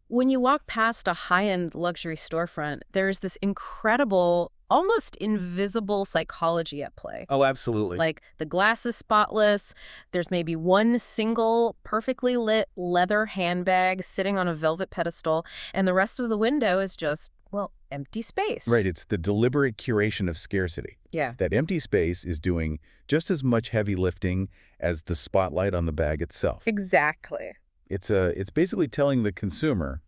When you walk past a high-end luxury storefront, there's this incredible, almost invisible psychology at play. Oh, absolutely. Like the glass is spotless, there's maybe one single perfectly lit leather handbag sitting on a velvet pedestal, and the rest of the window is just, well, empty Right, space. it's the deliberate curation of scarcity. Yeah. That empty space is doing just as much heavy lifting as the spotlight on the bag itself. Exactly. It's basically telling the consumer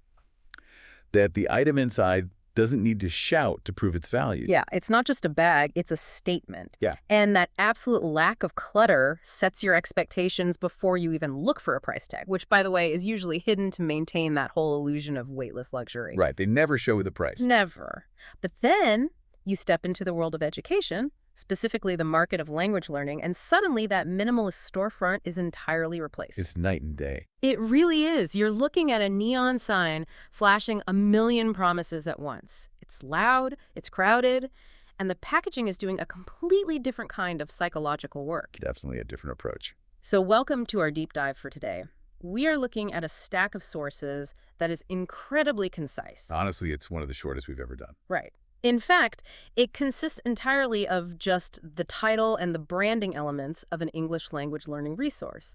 that the item inside doesn't need to shout to prove its value. Yeah, it's not just a bag, it's a statement. Yeah. And that absolute lack of clutter sets your expectations before you even look for a price tag, which, by the way, is usually hidden to maintain that whole illusion of weightless luxury. Right, they never show the price. Never. But then you step into the world of education, specifically the market of language learning, and suddenly that minimalist storefront is entirely replaced. It's night and day. It really is. You're looking at a neon sign flashing a million promises at once. It's loud, it's crowded, and the packaging is doing a completely different kind of psychological work. Definitely a different approach. So welcome to our deep dive for today. We are looking at a stack of sources that is incredibly concise. Honestly, it's one of the shortest we've ever done. Right. In fact, it consists entirely of just the title and the branding elements of an English language learning resource.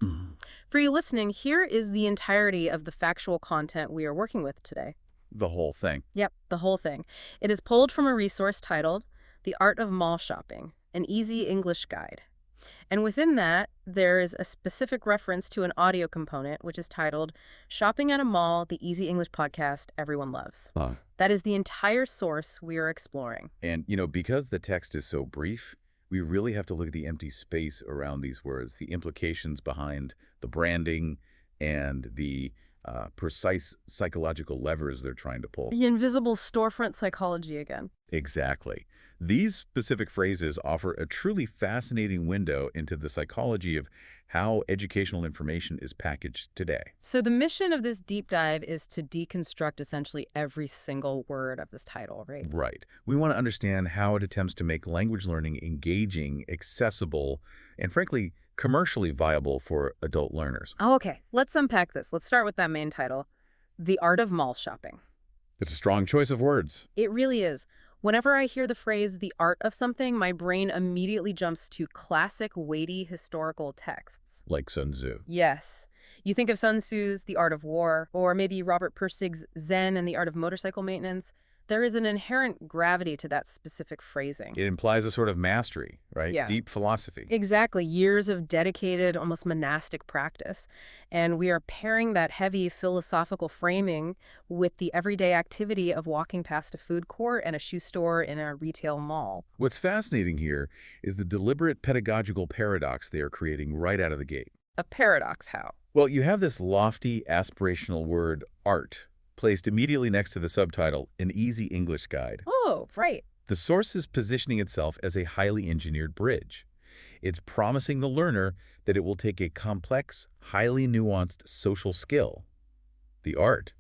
For you listening, here is the entirety of the factual content we are working with today. The whole thing. Yep, the whole thing. It is pulled from a resource titled The Art of Mall Shopping, an Easy English Guide. And within that, there is a specific reference to an audio component, which is titled Shopping at a Mall, the Easy English Podcast Everyone Loves. That is the entire source we are exploring. And, because the text is so brief, we really have to look at the empty space around these words, the implications behind the branding and the precise psychological levers they're trying to pull. The invisible storefront psychology again. Exactly. These specific phrases offer a truly fascinating window into the psychology of how educational information is packaged today. So the mission of this deep dive is to deconstruct essentially every single word of this title, right? Right. We want to understand how it attempts to make language learning engaging, accessible, and frankly, commercially viable for adult learners. Oh, okay. Let's unpack this. Let's start with that main title, The Art of Mall Shopping. It's a strong choice of words. It really is. Whenever I hear the phrase the art of something, my brain immediately jumps to classic, weighty historical texts. Like Sun Tzu. Yes. You think of Sun Tzu's The Art of War, or maybe Robert Pirsig's Zen and the Art of Motorcycle Maintenance. There is an inherent gravity to that specific phrasing. It implies a sort of mastery, right? Yeah. Deep philosophy. Exactly. Years of dedicated, almost monastic practice. And we are pairing that heavy philosophical framing with the everyday activity of walking past a food court and a shoe store in a retail mall. What's fascinating here is the deliberate pedagogical paradox they are creating right out of the gate. A paradox, how? Well, you have this lofty, aspirational word, art, placed immediately next to the subtitle, An Easy English Guide. Oh, right. The source is positioning itself as a highly engineered bridge. It's promising the learner that it will take a complex, highly nuanced social skill, the art,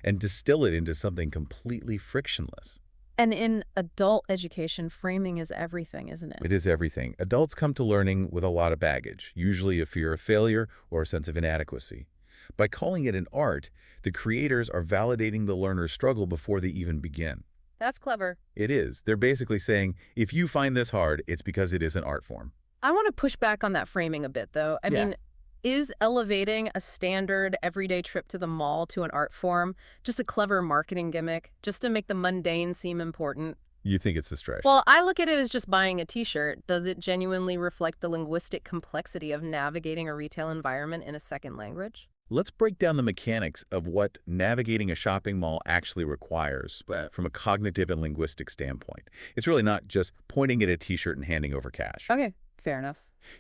and distill it into something completely frictionless. And in adult education, framing is everything, isn't it? It is everything. Adults come to learning with a lot of baggage, usually a fear of failure or a sense of inadequacy. By calling it an art, the creators are validating the learner's struggle before they even begin. That's clever. It is. They're basically saying, if you find this hard, it's because it is an art form. I want to push back on that framing a bit, though. I mean, is elevating a standard everyday trip to the mall to an art form just a clever marketing gimmick, just to make the mundane seem important? You think it's a stretch? Well, I look at it as just buying a t-shirt. Does it genuinely reflect the linguistic complexity of navigating a retail environment in a second language? Let's break down the mechanics of what navigating a shopping mall actually requires from a cognitive and linguistic standpoint. It's really not just pointing at a t-shirt and handing over cash. Okay, fair enough.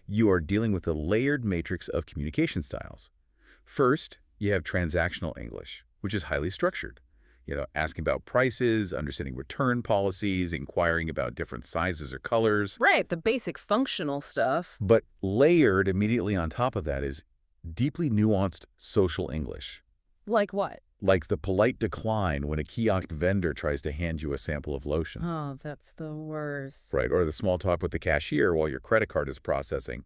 You are dealing with a layered matrix of communication styles. First, you have transactional English, which is highly structured. Asking about prices, understanding return policies, inquiring about different sizes or colors. Right, the basic functional stuff. But layered immediately on top of that is deeply nuanced social English. Like what? Like the polite decline when a kiosk vendor tries to hand you a sample of lotion. Oh, that's the worst. Right, or the small talk with the cashier while your credit card is processing.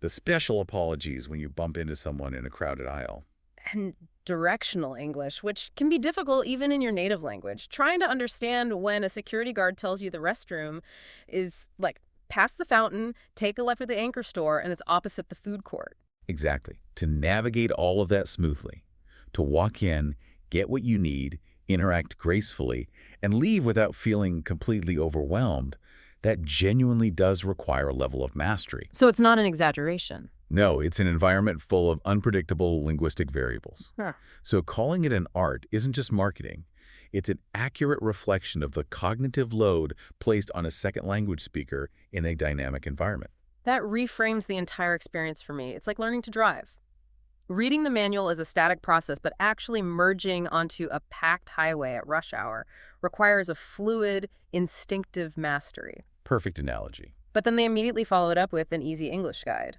The special apologies when you bump into someone in a crowded aisle. And directional English, which can be difficult even in your native language. Trying to understand when a security guard tells you the restroom is like past the fountain, take a left at the anchor store, and it's opposite the food court. Exactly. To navigate all of that smoothly, to walk in, get what you need, interact gracefully, and leave without feeling completely overwhelmed, that genuinely does require a level of mastery. So it's not an exaggeration. No, it's an environment full of unpredictable linguistic variables. Huh. So calling it an art isn't just marketing. It's an accurate reflection of the cognitive load placed on a second language speaker in a dynamic environment. That reframes the entire experience for me. It's like learning to drive. Reading the manual is a static process, but actually merging onto a packed highway at rush hour requires a fluid, instinctive mastery. Perfect analogy. But then they immediately follow it up with an easy English guide.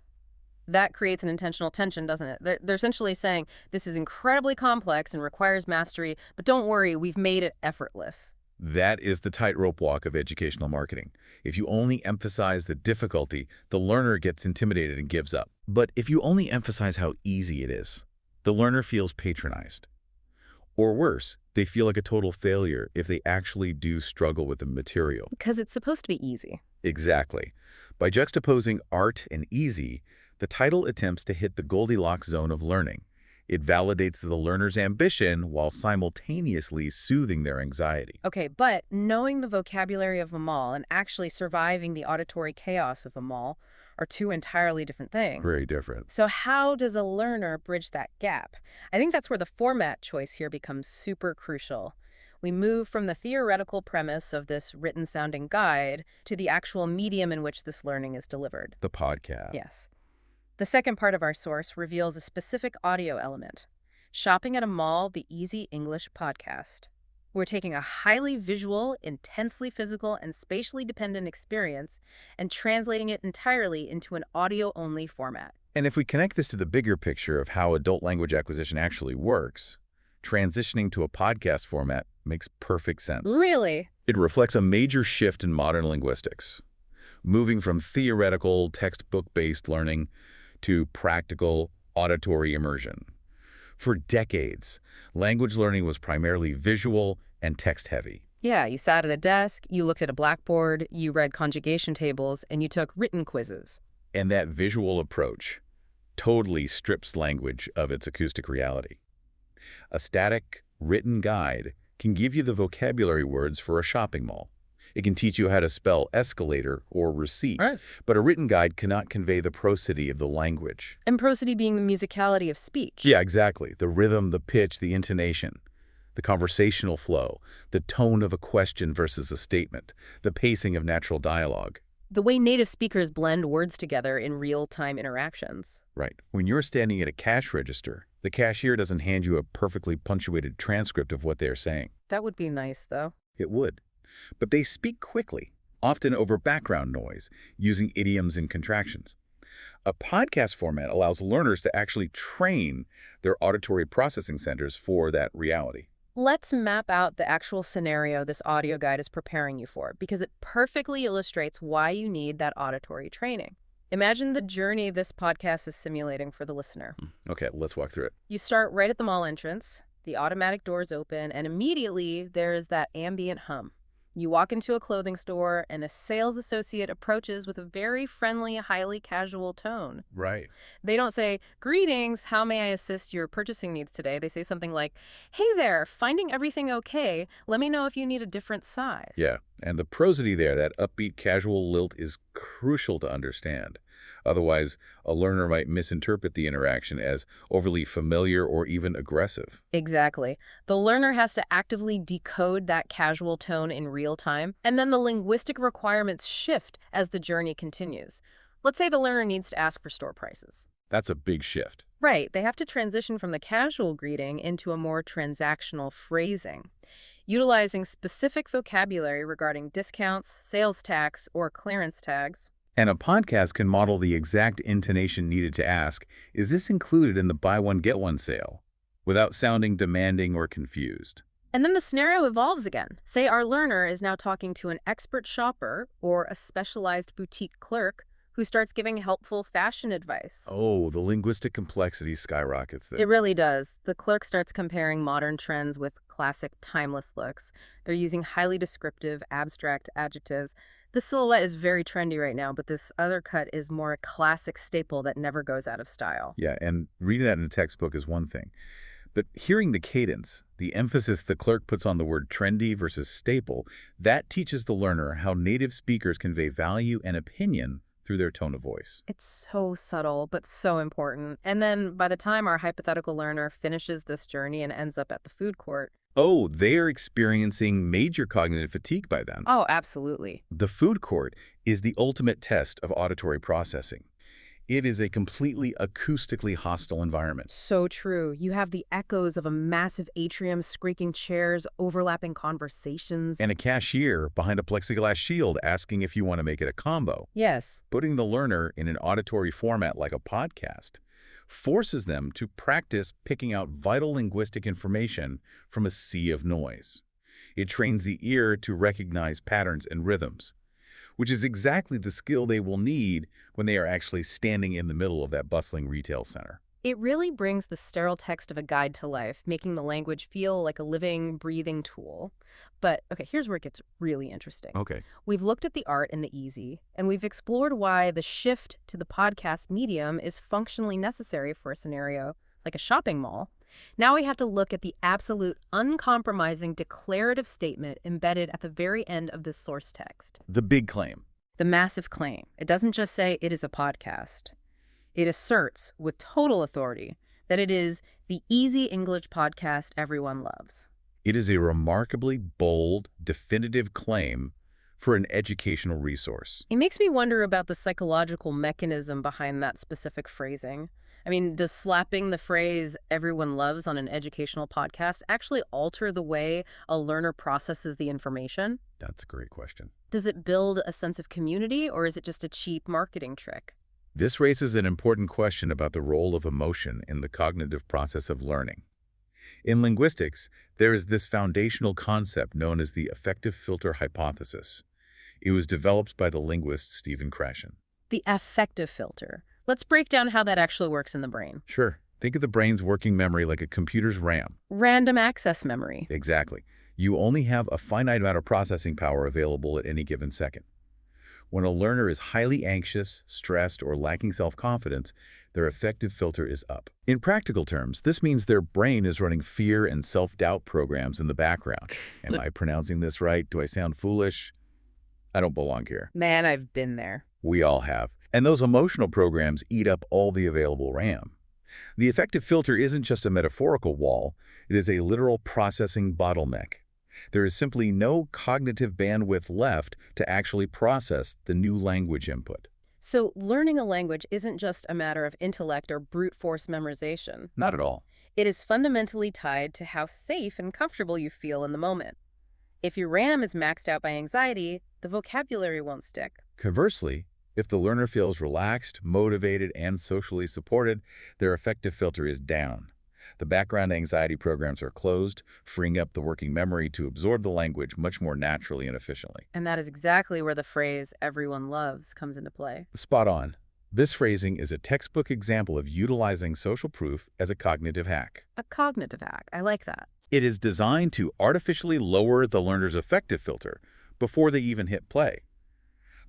That creates an intentional tension, doesn't it? They're essentially saying, this is incredibly complex and requires mastery, but don't worry, we've made it effortless. That is the tightrope walk of educational marketing. If you only emphasize the difficulty, the learner gets intimidated and gives up. But if you only emphasize how easy it is, the learner feels patronized. Or worse, they feel like a total failure if they actually do struggle with the material. Because it's supposed to be easy. Exactly. By juxtaposing art and easy, the title attempts to hit the Goldilocks zone of learning. It validates the learner's ambition while simultaneously soothing their anxiety. Okay, but knowing the vocabulary of a mall and actually surviving the auditory chaos of a mall are two entirely different things. Very different. So how does a learner bridge that gap? I think that's where the format choice here becomes super crucial. We move from the theoretical premise of this written-sounding guide to the actual medium in which this learning is delivered. The podcast. Yes. The second part of our source reveals a specific audio element. Shopping at a Mall, the Easy English podcast. We're taking a highly visual, intensely physical, and spatially dependent experience and translating it entirely into an audio-only format. And if we connect this to the bigger picture of how adult language acquisition actually works, transitioning to a podcast format makes perfect sense. Really? It reflects a major shift in modern linguistics, moving from theoretical, textbook-based learning to practical, auditory immersion. For decades, language learning was primarily visual and text-heavy. Yeah, you sat at a desk, you looked at a blackboard, you read conjugation tables, and you took written quizzes. And that visual approach totally strips language of its acoustic reality. A static, written guide can give you the vocabulary words for a shopping mall. It can teach you how to spell escalator or receipt, Right. but a written guide cannot convey the prosody of the language. And prosody being the musicality of speech. Yeah, exactly. The rhythm, the pitch, the intonation, the conversational flow, the tone of a question versus a statement, the pacing of natural dialogue. The way native speakers blend words together in real-time interactions. Right. When you're standing at a cash register, the cashier doesn't hand you a perfectly punctuated transcript of what they're saying. That would be nice, though. It would. But they speak quickly, often over background noise, using idioms and contractions. A podcast format allows learners to actually train their auditory processing centers for that reality. Let's map out the actual scenario this audio guide is preparing you for, because it perfectly illustrates why you need that auditory training. Imagine the journey this podcast is simulating for the listener. Okay, let's walk through it. You start right at the mall entrance, the automatic doors open, and immediately there is that ambient hum. You walk into a clothing store, and a sales associate approaches with a very friendly, highly casual tone. Right. They don't say, "Greetings, how may I assist your purchasing needs today?" They say something like, "Hey there, finding everything okay? Let me know if you need a different size." Yeah, and the prosody there, that upbeat casual lilt, is crucial to understand. Otherwise, a learner might misinterpret the interaction as overly familiar or even aggressive. Exactly. The learner has to actively decode that casual tone in real time, and then the linguistic requirements shift as the journey continues. Let's say the learner needs to ask for store prices. That's a big shift. Right, they have to transition from the casual greeting into a more transactional phrasing, utilizing specific vocabulary regarding discounts, sales tax, or clearance tags. And a podcast can model the exact intonation needed to ask, is this included in the buy one, get one sale? Without sounding demanding or confused. And then the scenario evolves again. Say our learner is now talking to an expert shopper or a specialized boutique clerk who starts giving helpful fashion advice. Oh, the linguistic complexity skyrockets It then. really does. The clerk starts comparing modern trends with classic, timeless looks. They're using highly descriptive, abstract adjectives. The silhouette is very trendy right now, but this other cut is more a classic staple that never goes out of style. Yeah, and reading that in a textbook is one thing. But hearing the cadence, the emphasis the clerk puts on the word trendy versus staple, that teaches the learner how native speakers convey value and opinion through their tone of voice. It's so subtle, but so important. And then by the time our hypothetical learner finishes this journey and ends up at the food court, Oh, they are experiencing major cognitive fatigue by then. oh, absolutely. The food court is the ultimate test of auditory processing. It is a completely acoustically hostile environment. So true. You have the echoes of a massive atrium, squeaking chairs, overlapping conversations. And a cashier behind a plexiglass shield asking if you want to make it a combo. Yes, Putting the learner in an auditory format like a podcast forces them to practice picking out vital linguistic information from a sea of noise. It trains the ear to recognize patterns and rhythms, which is exactly the skill they will need when they are actually standing in the middle of that bustling retail center. it really brings the sterile text of a guide to life, making the language feel like a living, breathing tool. But, okay, here's where it gets really interesting. Okay. We've looked at the art and the easy, and we've explored why the shift to the podcast medium is functionally necessary for a scenario like a shopping mall. Now we have to look at the absolute, uncompromising declarative statement embedded at the very end of this source text. The big claim. The massive claim. It doesn't just say it is a podcast. It asserts with total authority that it is the easy English podcast everyone loves. It is a remarkably bold, definitive claim for an educational resource. It makes me wonder about the psychological mechanism behind that specific phrasing. I mean, does slapping the phrase everyone loves on an educational podcast actually alter the way a learner processes the information? That's a great question. Does it build a sense of community, or is it just a cheap marketing trick? This raises an important question about the role of emotion in the cognitive process of learning. In linguistics, there is this foundational concept known as the affective filter hypothesis. It was developed by the linguist Stephen Krashen. The affective filter. Let's break down how that actually works in the brain. Sure. Think of the brain's working memory like a computer's RAM. Random access memory. Exactly. You only have a finite amount of processing power available at any given second. When a learner is highly anxious, stressed, or lacking self-confidence, their affective filter is up. In practical terms, this means their brain is running fear and self-doubt programs in the background. Am I pronouncing this right? Do I sound foolish? I don't belong here. Man, I've been there. We all have. And those emotional programs eat up all the available RAM. The affective filter isn't just a metaphorical wall, it is a literal processing bottleneck. There is simply no cognitive bandwidth left to actually process the new language input. So learning a language isn't just a matter of intellect or brute force memorization. Not at all. It is fundamentally tied to how safe and comfortable you feel in the moment. If your RAM is maxed out by anxiety, the vocabulary won't stick. Conversely, if the learner feels relaxed, motivated, and socially supported, their affective filter is down. The background anxiety programs are closed, freeing up the working memory to absorb the language much more naturally and efficiently. And that is exactly where the phrase everyone loves comes into play. Spot on. This phrasing is a textbook example of utilizing social proof as a cognitive hack. A cognitive hack. I like that. It is designed to artificially lower the learner's affective filter before they even hit play.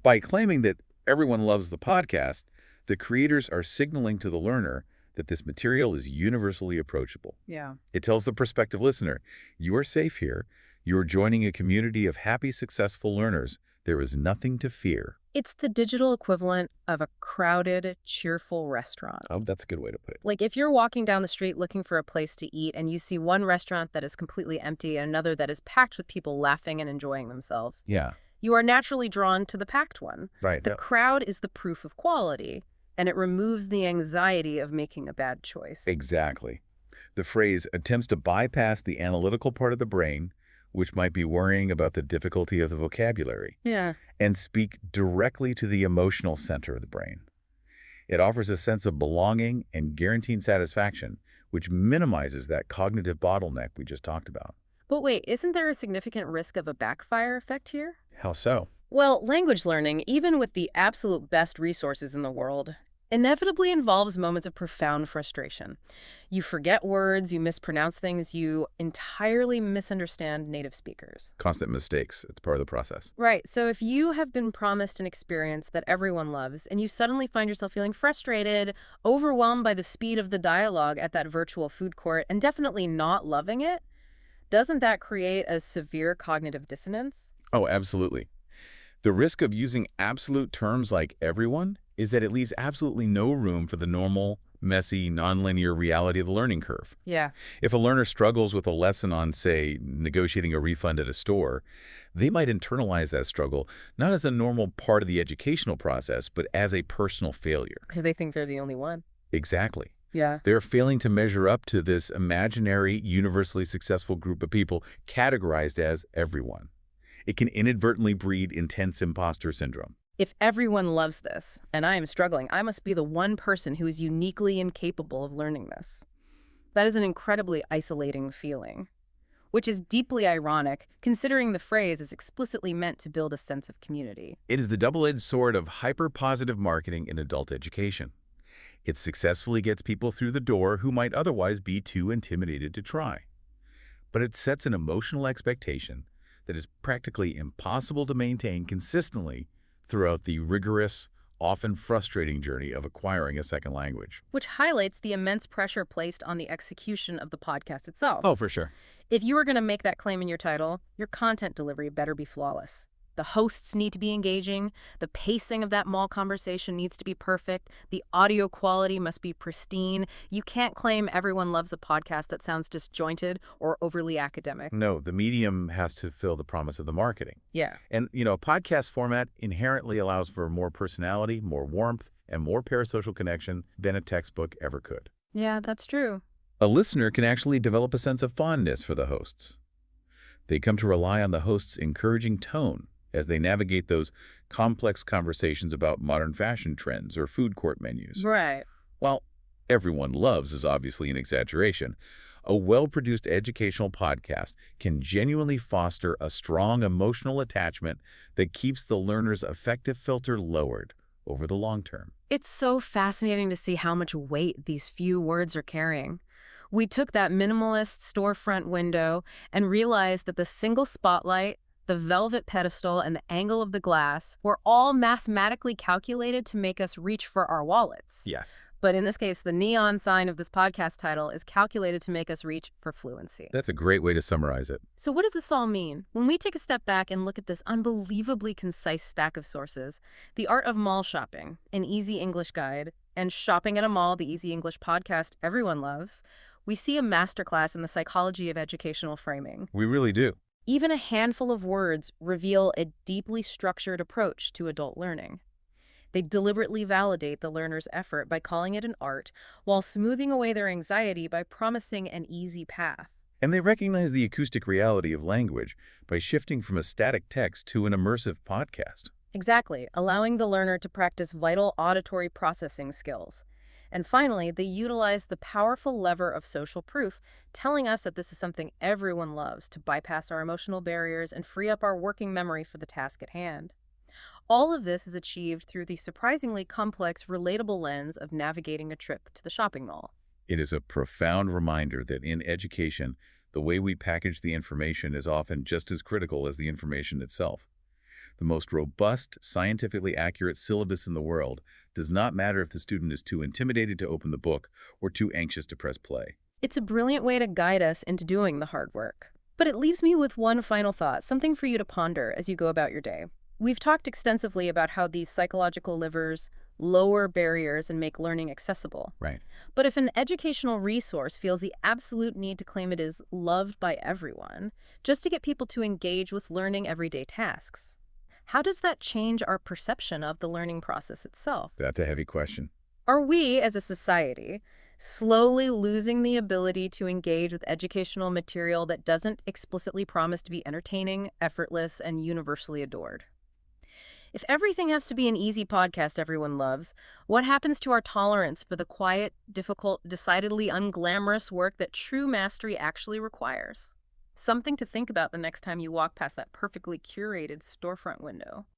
By claiming that everyone loves the podcast, the creators are signaling to the learner that this material is universally approachable. Yeah. It tells the prospective listener, you are safe here. You are joining a community of happy, successful learners. There is nothing to fear. It's the digital equivalent of a crowded, cheerful restaurant. Oh, that's a good way to put it. Like if you're walking down the street looking for a place to eat and you see one restaurant that is completely empty and another that is packed with people laughing and enjoying themselves, Yeah, you are naturally drawn to the packed one. right. The crowd is the proof of quality, and it removes the anxiety of making a bad choice. Exactly. The phrase attempts to bypass the analytical part of the brain, which might be worrying about the difficulty of the vocabulary, Yeah. and speak directly to the emotional center of the brain. It offers a sense of belonging and guaranteed satisfaction, which minimizes that cognitive bottleneck we just talked about. But wait, isn't there a significant risk of a backfire effect here? How so? Well, language learning, even with the absolute best resources in the world, inevitably involves moments of profound frustration. You forget words, you mispronounce things, you entirely misunderstand native speakers. Constant mistakes. It's part of the process. Right, so if you have been promised an experience that everyone loves, and you suddenly find yourself feeling frustrated, overwhelmed by the speed of the dialogue at that virtual food court, and definitely not loving it, doesn't that create a severe cognitive dissonance? Oh, absolutely. The risk of using absolute terms like everyone is that it leaves absolutely no room for the normal, messy, nonlinear reality of the learning curve. Yeah. If a learner struggles with a lesson on, say, negotiating a refund at a store, they might internalize that struggle not as a normal part of the educational process, but as a personal failure. Because they think they're the only one. Exactly. Yeah. They're failing to measure up to this imaginary, universally successful group of people categorized as everyone. It can inadvertently breed intense imposter syndrome. If everyone loves this, and I am struggling, I must be the one person who is uniquely incapable of learning this. That is an incredibly isolating feeling, which is deeply ironic considering the phrase is explicitly meant to build a sense of community. It is the double-edged sword of hyper-positive marketing in adult education. It successfully gets people through the door who might otherwise be too intimidated to try. But it sets an emotional expectation that is practically impossible to maintain consistently throughout the rigorous, often frustrating journey of acquiring a second language. Which highlights the immense pressure placed on the execution of the podcast itself. Oh, for sure. If you are going to make that claim in your title, your content delivery better be flawless. The hosts need to be engaging, the pacing of that mall conversation needs to be perfect, the audio quality must be pristine. You can't claim everyone loves a podcast that sounds disjointed or overly academic. No, the medium has to fill the promise of the marketing. Yeah. And, a podcast format inherently allows for more personality, more warmth, and more parasocial connection than a textbook ever could. Yeah, that's true. A listener can actually develop a sense of fondness for the hosts. They come to rely on the host's encouraging tone as they navigate those complex conversations about modern fashion trends or food court menus. Right. While everyone loves is obviously an exaggeration, a well-produced educational podcast can genuinely foster a strong emotional attachment that keeps the learner's affective filter lowered over the long term. It's so fascinating to see how much weight these few words are carrying. We took that minimalist storefront window and realized that the single spotlight, the velvet pedestal, and the angle of the glass were all mathematically calculated to make us reach for our wallets. Yes. But in this case, the neon sign of this podcast title is calculated to make us reach for fluency. That's a great way to summarize it. So what does this all mean? When we take a step back and look at this unbelievably concise stack of sources, The Art of Mall Shopping, an easy English guide, and Shopping at a Mall, the easy English podcast everyone loves, we see a masterclass in the psychology of educational framing. We really do. Even a handful of words reveal a deeply structured approach to adult learning. They deliberately validate the learner's effort by calling it an art, while smoothing away their anxiety by promising an easy path. And they recognize the acoustic reality of language by shifting from a static text to an immersive podcast. Exactly, allowing the learner to practice vital auditory processing skills. And finally, they utilize the powerful lever of social proof, telling us that this is something everyone loves to bypass our emotional barriers and free up our working memory for the task at hand. All of this is achieved through the surprisingly complex, relatable lens of navigating a trip to the shopping mall. It is a profound reminder that in education, the way we package the information is often just as critical as the information itself. The most robust, scientifically accurate syllabus in the world does not matter if the student is too intimidated to open the book or too anxious to press play. It's a brilliant way to guide us into doing the hard work. But it leaves me with one final thought, something for you to ponder as you go about your day. We've talked extensively about how these psychological levers lower barriers and make learning accessible. Right. But if an educational resource feels the absolute need to claim it is loved by everyone, just to get people to engage with learning everyday tasks, how does that change our perception of the learning process itself? That's a heavy question. Are we, as a society, slowly losing the ability to engage with educational material that doesn't explicitly promise to be entertaining, effortless, and universally adored? If everything has to be an easy podcast everyone loves, what happens to our tolerance for the quiet, difficult, decidedly unglamorous work that true mastery actually requires? Something to think about the next time you walk past that perfectly curated storefront window.